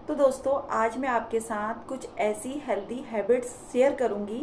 तो दोस्तों आज मैं आपके साथ कुछ ऐसी हेल्दी हैबिट्स शेयर करूंगी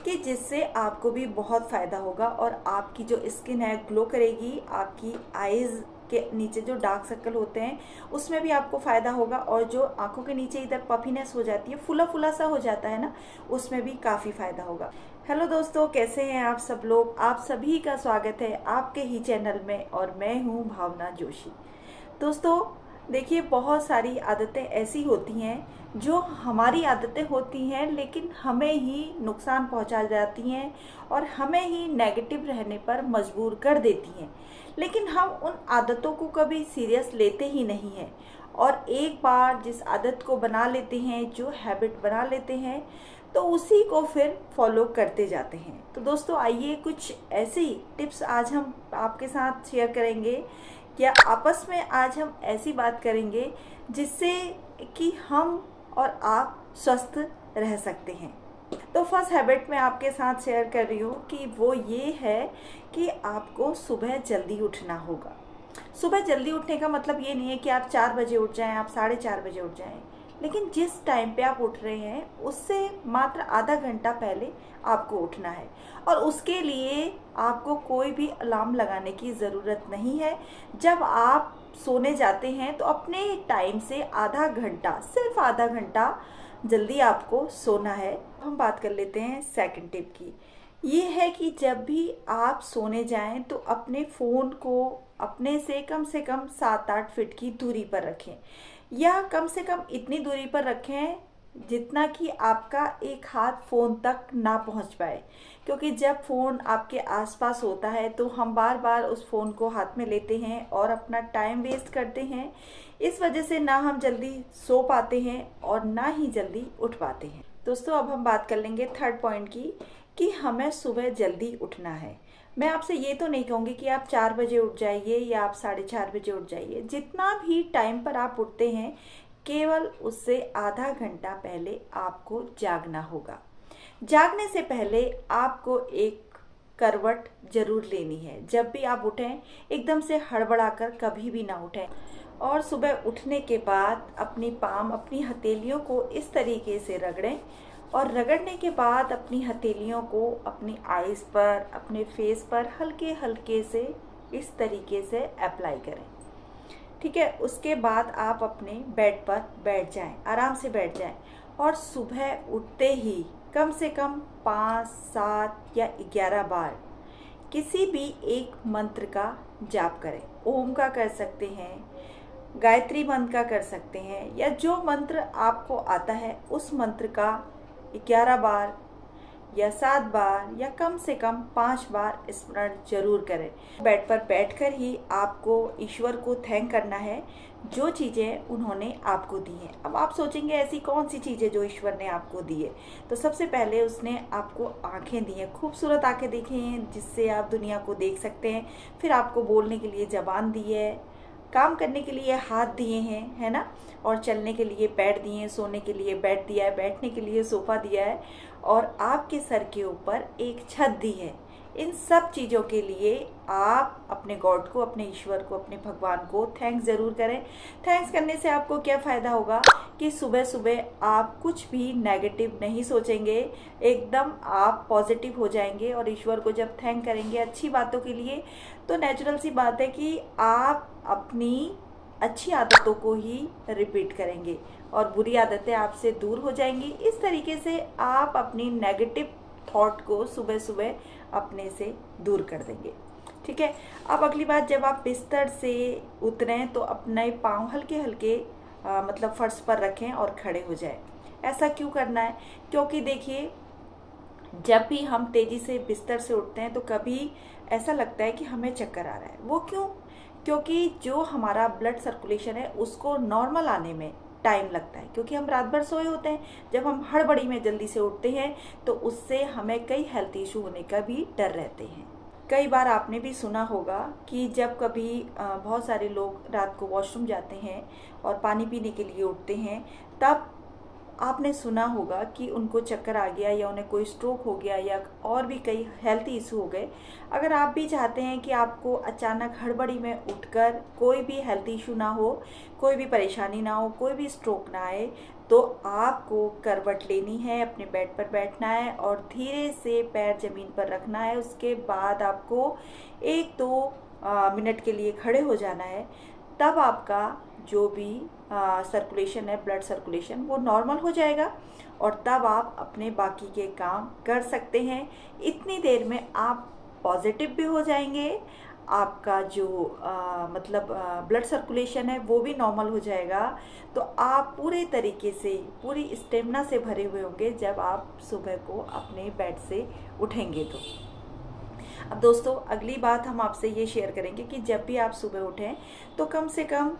कि जिससे आपको भी बहुत फ़ायदा होगा और आपकी जो स्किन है ग्लो करेगी। आपकी आईज़ के नीचे जो डार्क सर्कल होते हैं उसमें भी आपको फ़ायदा होगा और जो आंखों के नीचे इधर पफीनेस हो जाती है, फुला फुला सा हो जाता है ना, उसमें भी काफ़ी फ़ायदा होगा। हेलो दोस्तों, कैसे हैं आप सब लोग। आप सभी का स्वागत है आपके ही चैनल में और मैं हूँ भावना जोशी। दोस्तों देखिए, बहुत सारी आदतें ऐसी होती हैं जो हमारी आदतें होती हैं लेकिन हमें ही नुकसान पहुंचा जाती हैं और हमें ही नेगेटिव रहने पर मजबूर कर देती हैं, लेकिन हम उन आदतों को कभी सीरियस लेते ही नहीं हैं। और एक बार जिस आदत को बना लेते हैं, जो हैबिट बना लेते हैं, तो उसी को फिर फॉलो करते जाते हैं। तो दोस्तों आइए कुछ ऐसी टिप्स आज हम आपके साथ शेयर करेंगे, या आपस में आज हम ऐसी बात करेंगे जिससे कि हम और आप स्वस्थ रह सकते हैं। तो फर्स्ट हैबिट मैं आपके साथ शेयर कर रही हूँ कि वो ये है कि आपको सुबह जल्दी उठना होगा। सुबह जल्दी उठने का मतलब ये नहीं है कि आप 4 बजे उठ जाएं, आप 4:30 बजे उठ जाएं, लेकिन जिस टाइम पे आप उठ रहे हैं उससे मात्र आधा घंटा पहले आपको उठना है। और उसके लिए आपको कोई भी अलार्म लगाने की ज़रूरत नहीं है। जब आप सोने जाते हैं तो अपने टाइम से आधा घंटा, सिर्फ आधा घंटा जल्दी आपको सोना है। हम बात कर लेते हैं सेकंड टिप की। ये है कि जब भी आप सोने जाएं तो अपने फ़ोन को अपने से कम 7-8 फीट की दूरी पर रखें, या कम से कम इतनी दूरी पर रखें जितना कि आपका एक हाथ फ़ोन तक ना पहुंच पाए। क्योंकि जब फ़ोन आपके आसपास होता है तो हम बार बार उस फ़ोन को हाथ में लेते हैं और अपना टाइम वेस्ट करते हैं। इस वजह से ना हम जल्दी सो पाते हैं और ना ही जल्दी उठ पाते हैं। दोस्तों अब हम बात कर लेंगे थर्ड पॉइंट की, कि हमें सुबह जल्दी उठना है। मैं आपसे ये तो नहीं कहूँगी कि आप 4 बजे उठ जाइए या आप 4:30 बजे उठ जाइए। जितना भी टाइम पर आप उठते हैं, केवल उससे आधा घंटा पहले आपको जागना होगा। जागने से पहले आपको एक करवट जरूर लेनी है। जब भी आप उठें एकदम से हड़बड़ाकर कभी भी ना उठें। और सुबह उठने के बाद अपनी पाम, अपनी हथेलियों को इस तरीके से रगड़ें और रगड़ने के बाद अपनी हथेलियों को अपनी आईज पर, अपने फेस पर हल्के हल्के से इस तरीके से अप्लाई करें। ठीक है, उसके बाद आप अपने बेड पर बैठ जाएं, आराम से बैठ जाएं और सुबह उठते ही कम से कम 5, 7 या 11 बार किसी भी एक मंत्र का जाप करें। ओम का कर सकते हैं, गायत्री मंत्र का कर सकते हैं, या जो मंत्र आपको आता है उस मंत्र का 11 बार या 7 बार या कम से कम 5 बार स्मरण जरूर करें। बेड पर बैठकर ही आपको ईश्वर को थैंक करना है जो चीज़ें उन्होंने आपको दी हैं। अब आप सोचेंगे ऐसी कौन सी चीज़ें जो ईश्वर ने आपको दी है। तो सबसे पहले उसने आपको आंखें दी हैं, खूबसूरत आंखें दी हैं जिससे आप दुनिया को देख सकते हैं। फिर आपको बोलने के लिए जबान दी है, काम करने के लिए हाथ दिए हैं, है ना, और चलने के लिए पैर दिए हैं, सोने के लिए बेड दिया है, बैठने के लिए सोफा दिया है, और आपके सर के ऊपर एक छत दी है। इन सब चीज़ों के लिए आप अपने गॉड को, अपने ईश्वर को, अपने भगवान को थैंक्स ज़रूर करें। थैंक्स करने से आपको क्या फ़ायदा होगा कि सुबह सुबह आप कुछ भी नेगेटिव नहीं सोचेंगे, एकदम आप पॉजिटिव हो जाएंगे। और ईश्वर को जब थैंक करेंगे अच्छी बातों के लिए, तो नेचुरल सी बात है कि आप अपनी अच्छी आदतों को ही रिपीट करेंगे और बुरी आदतें आपसे दूर हो जाएंगी। इस तरीके से आप अपनी नेगेटिव थॉट को सुबह सुबह अपने से दूर कर देंगे। ठीक है, अब अगली बात, जब आप बिस्तर से उतरें तो अपने पाँव हल्के हल्के मतलब फर्श पर रखें और खड़े हो जाएं। ऐसा क्यों करना है? क्योंकि देखिए, जब भी हम तेज़ी से बिस्तर से उठते हैं तो कभी ऐसा लगता है कि हमें चक्कर आ रहा है। वो क्यों? क्योंकि जो हमारा ब्लड सर्कुलेशन है उसको नॉर्मल आने में टाइम लगता है, क्योंकि हम रात भर सोए होते हैं। जब हम हड़बड़ी में जल्दी से उठते हैं तो उससे हमें कई हेल्थ इशू होने का भी डर रहते हैं। कई बार आपने भी सुना होगा कि जब कभी बहुत सारे लोग रात को वॉशरूम जाते हैं और पानी पीने के लिए उठते हैं, तब आपने सुना होगा कि उनको चक्कर आ गया या उन्हें कोई स्ट्रोक हो गया या और भी कई हेल्थ इशू हो गए। अगर आप भी चाहते हैं कि आपको अचानक हड़बड़ी में उठकर कोई भी हेल्थ इशू ना हो, कोई भी परेशानी ना हो, कोई भी स्ट्रोक ना आए, तो आपको करवट लेनी है, अपने बेड पर बैठना है और धीरे से पैर ज़मीन पर रखना है। उसके बाद आपको 1-2 मिनट के लिए खड़े हो जाना है। तब आपका जो भी सर्कुलेशन है, ब्लड सर्कुलेशन, वो नॉर्मल हो जाएगा और तब आप अपने बाकी के काम कर सकते हैं। इतनी देर में आप पॉजिटिव भी हो जाएंगे, आपका जो ब्लड सर्कुलेशन है वो भी नॉर्मल हो जाएगा। तो आप पूरे तरीके से, पूरी स्टेमिना से भरे हुए होंगे जब आप सुबह को अपने बेड से उठेंगे। तो अब दोस्तों, अगली बात हम आपसे ये शेयर करेंगे कि जब भी आप सुबह उठें तो कम से कम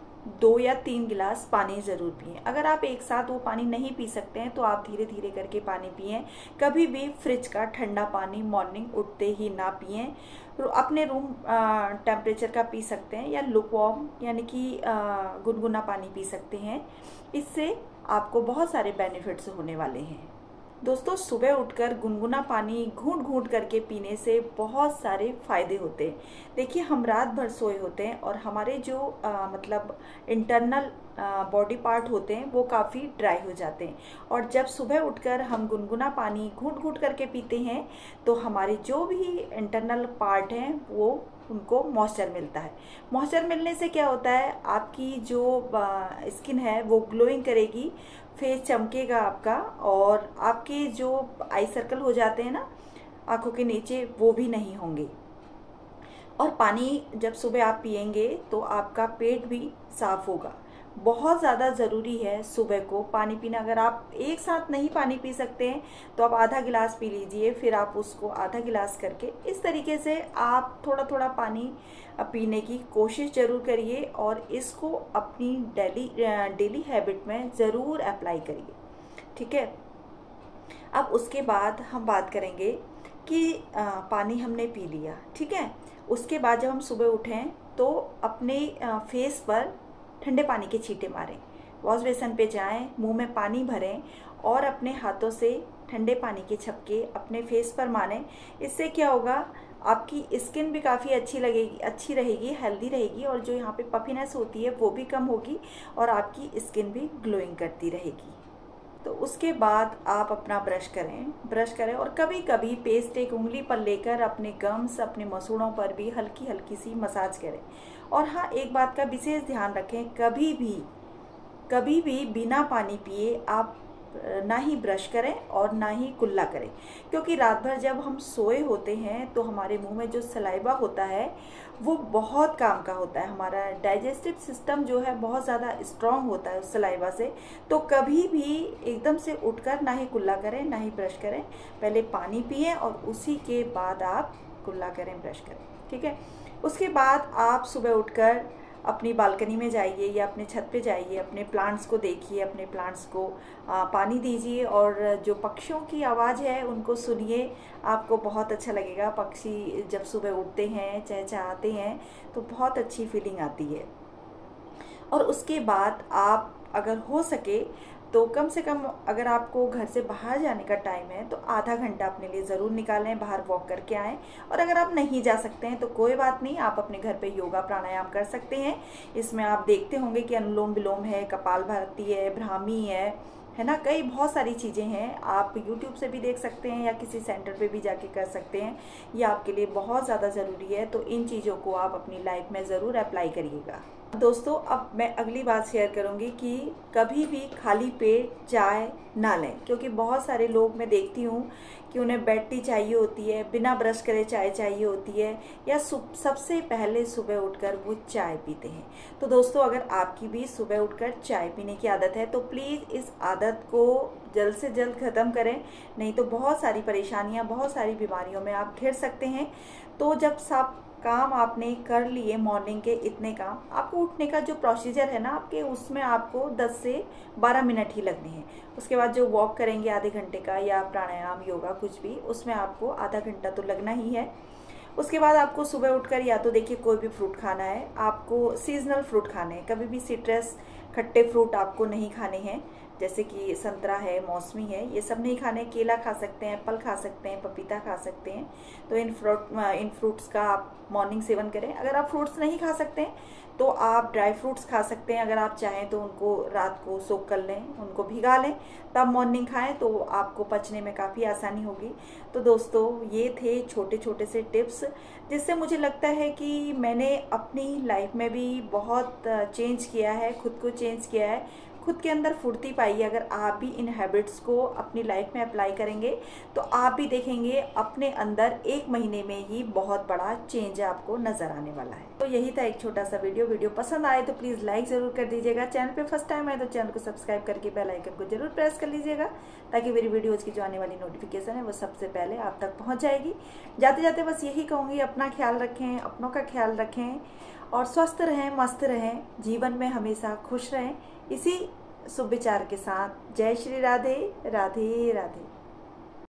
2 या 3 गिलास पानी ज़रूर पिएं। अगर आप एक साथ वो पानी नहीं पी सकते हैं तो आप धीरे धीरे करके पानी पिएं। कभी भी फ्रिज का ठंडा पानी मॉर्निंग उठते ही ना पिएं। अपने रूम टेम्परेचर का पी सकते हैं या लुकवार्म यानी कि गुनगुना पानी पी सकते हैं। इससे आपको बहुत सारे बेनिफिट्स होने वाले हैं। दोस्तों, सुबह उठकर गुनगुना पानी घूंट घूंट करके पीने से बहुत सारे फायदे होते हैं। देखिए, हम रात भर सोए होते हैं और हमारे जो इंटरनल बॉडी पार्ट होते हैं वो काफ़ी ड्राई हो जाते हैं और जब सुबह उठकर हम गुनगुना पानी घूंट घूंट करके पीते हैं तो हमारे जो भी इंटरनल पार्ट हैं वो उनको मॉइस्चर मिलता है। मॉइस्चर मिलने से क्या होता है, आपकी जो स्किन है वो ग्लोइंग करेगी, फेस चमकेगा आपका और आपके जो आई सर्कल हो जाते हैं ना आंखों के नीचे, वो भी नहीं होंगे। और पानी जब सुबह आप पिएंगे तो आपका पेट भी साफ होगा। बहुत ज़्यादा ज़रूरी है सुबह को पानी पीना। अगर आप एक साथ नहीं पानी पी सकते हैं तो आप आधा गिलास पी लीजिए, फिर आप उसको आधा गिलास करके, इस तरीके से आप थोड़ा थोड़ा पानी पीने की कोशिश ज़रूर करिए और इसको अपनी डेली हैबिट में ज़रूर अप्लाई करिए। ठीक है। अब उसके बाद हम बात करेंगे कि पानी हमने पी लिया, ठीक है। उसके बाद जब हम सुबह उठें तो अपने फेस पर ठंडे पानी के छींटे मारें, वॉश बेसन पे जाएं, मुंह में पानी भरें और अपने हाथों से ठंडे पानी के छपके अपने फेस पर मारें। इससे क्या होगा, आपकी स्किन भी काफ़ी अच्छी रहेगी, हेल्दी रहेगी और जो यहाँ पे पफीनेस होती है वो भी कम होगी और आपकी स्किन भी ग्लोइंग करती रहेगी। तो उसके बाद आप अपना ब्रश करें और कभी कभी पेस्ट एक उंगली पर लेकर अपने गम्स, अपने मसूड़ों पर भी हल्की हल्की सी मसाज करें। और हाँ, एक बात का विशेष ध्यान रखें, कभी भी बिना पानी पिए आप ना ही ब्रश करें और ना ही कुल्ला करें, क्योंकि रात भर जब हम सोए होते हैं तो हमारे मुंह में जो सलाइवा होता है वो बहुत काम का होता है। हमारा डाइजेस्टिव सिस्टम जो है बहुत ज़्यादा स्ट्रांग होता है उस सलाइवा से। तो कभी भी एकदम से उठकर ना ही कुल्ला करें ना ही ब्रश करें, पहले पानी पिएं और उसी के बाद आप कुल्ला करें, ब्रश करें। ठीक है। उसके बाद आप सुबह उठकर अपनी बालकनी में जाइए या अपने छत पे जाइए, अपने प्लांट्स को देखिए, अपने प्लांट्स को पानी दीजिए और जो पक्षियों की आवाज़ है उनको सुनिए। आपको बहुत अच्छा लगेगा। पक्षी जब सुबह उठते हैं, चहचहाते हैं तो बहुत अच्छी फीलिंग आती है। और उसके बाद आप अगर हो सके तो कम से कम, अगर आपको घर से बाहर जाने का टाइम है तो आधा घंटा अपने लिए ज़रूर निकालें, बाहर वॉक करके आएँ। और अगर आप नहीं जा सकते हैं तो कोई बात नहीं, आप अपने घर पे योगा प्राणायाम कर सकते हैं। इसमें आप देखते होंगे कि अनुलोम विलोम है, कपालभाति है, ब्राह्मी है ना, कई बहुत सारी चीज़ें हैं। आप YouTube से भी देख सकते हैं या किसी सेंटर पे भी जाके कर सकते हैं। ये आपके लिए बहुत ज़्यादा ज़रूरी है। तो इन चीज़ों को आप अपनी लाइफ में ज़रूर अप्लाई करिएगा। दोस्तों, अब मैं अगली बात शेयर करूंगी कि कभी भी खाली पेट चाय ना लें, क्योंकि बहुत सारे लोग मैं देखती हूँ कि उन्हें बेड टी चाहिए होती है, बिना ब्रश करे चाय चाहिए होती है, या सबसे पहले सुबह उठकर वो चाय पीते हैं। तो दोस्तों, अगर आपकी भी सुबह उठकर चाय पीने की आदत है तो प्लीज़ इस आदत को जल्द से जल्द ख़त्म करें, नहीं तो बहुत सारी परेशानियाँ, बहुत सारी बीमारियों में आप घिर सकते हैं। तो जब सब काम आपने कर लिए, मॉर्निंग के इतने काम, आपको उठने का जो प्रोसीजर है ना आपके, उसमें आपको 10 से 12 मिनट ही लगने हैं। उसके बाद जो वॉक करेंगे आधे घंटे का, या प्राणायाम, योगा, कुछ भी, उसमें आपको आधा घंटा तो लगना ही है। उसके बाद आपको सुबह उठकर या तो देखिए कोई भी फ्रूट खाना है, आपको सीजनल फ्रूट खाने हैं, कभी भी सिट्रस खट्टे फ्रूट आपको नहीं खाने हैं, जैसे कि संतरा है, मौसमी है, ये सब नहीं खाने। केला खा सकते हैं, एप्पल खा सकते हैं, पपीता खा सकते हैं। तो इन फ्रूट्स का आप मॉर्निंग सेवन करें। अगर आप फ्रूट्स नहीं खा सकते हैं तो आप ड्राई फ्रूट्स खा सकते हैं। अगर आप चाहें तो उनको रात को सोक कर लें, उनको भिगा लें, तब मॉर्निंग खाएं, तो आपको पचने में काफ़ी आसानी होगी। तो दोस्तों, ये थे छोटे छोटे से टिप्स, जिससे मुझे लगता है कि मैंने अपनी लाइफ में भी बहुत चेंज किया है, खुद को चेंज किया है, खुद के अंदर फुर्ती पाई है। अगर आप भी इन हैबिट्स को अपनी लाइफ में अप्लाई करेंगे तो आप भी देखेंगे अपने अंदर 1 महीने में ही बहुत बड़ा चेंज आपको नज़र आने वाला है। तो यही था एक छोटा सा वीडियो पसंद आए तो प्लीज़ लाइक ज़रूर कर दीजिएगा। चैनल पे फर्स्ट टाइम आए तो चैनल को सब्सक्राइब करके बेल आइकन को जरूर प्रेस कर लीजिएगा, ताकि मेरी वीडियोज़ की जो आने वाली नोटिफिकेशन है वो सबसे पहले आप तक पहुँच जाएगी। जाते जाते बस यही कहूँगी, अपना ख्याल रखें, अपनों का ख्याल रखें और स्वस्थ रहें, मस्त रहें, जीवन में हमेशा खुश रहें। इसी शुभ विचार के साथ जय श्री राधे राधे राधे।